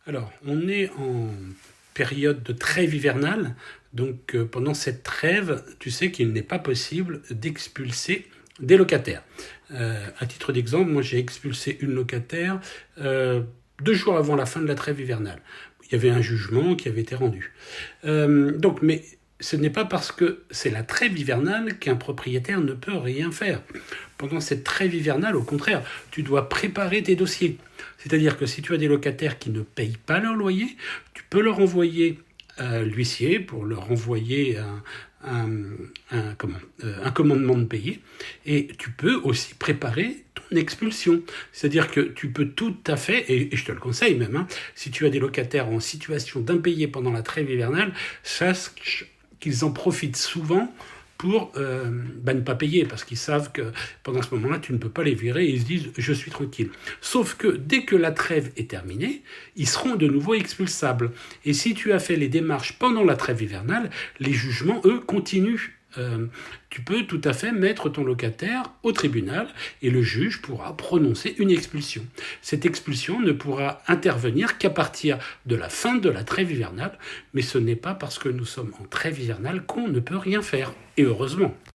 Alors, on est en période de trêve hivernale, donc pendant cette trêve, tu sais qu'il n'est pas possible d'expulser des locataires. À titre d'exemple, moi j'ai expulsé une locataire 2 jours avant la fin de la trêve hivernale. Il y avait un jugement qui avait été rendu. Mais ce n'est pas parce que c'est la trêve hivernale qu'un propriétaire ne peut rien faire. Pendant cette trêve hivernale, au contraire, tu dois préparer tes dossiers. C'est-à-dire que si tu as des locataires qui ne payent pas leur loyer, tu peux leur envoyer l'huissier pour leur envoyer un commandement de payer. Et tu peux aussi préparer ton expulsion. C'est-à-dire que tu peux tout à fait, et je te le conseille même, si tu as des locataires en situation d'impayé pendant la trêve hivernale, sache qu'ils en profitent souvent pour ne pas payer, parce qu'ils savent que pendant ce moment-là, tu ne peux pas les virer, et ils se disent « je suis tranquille ». Sauf que dès que la trêve est terminée, ils seront de nouveau expulsables. Et si tu as fait les démarches pendant la trêve hivernale, les jugements, eux, continuent. Tu peux tout à fait mettre ton locataire au tribunal et le juge pourra prononcer une expulsion. Cette expulsion ne pourra intervenir qu'à partir de la fin de la trêve hivernale, mais ce n'est pas parce que nous sommes en trêve hivernale qu'on ne peut rien faire. Et heureusement.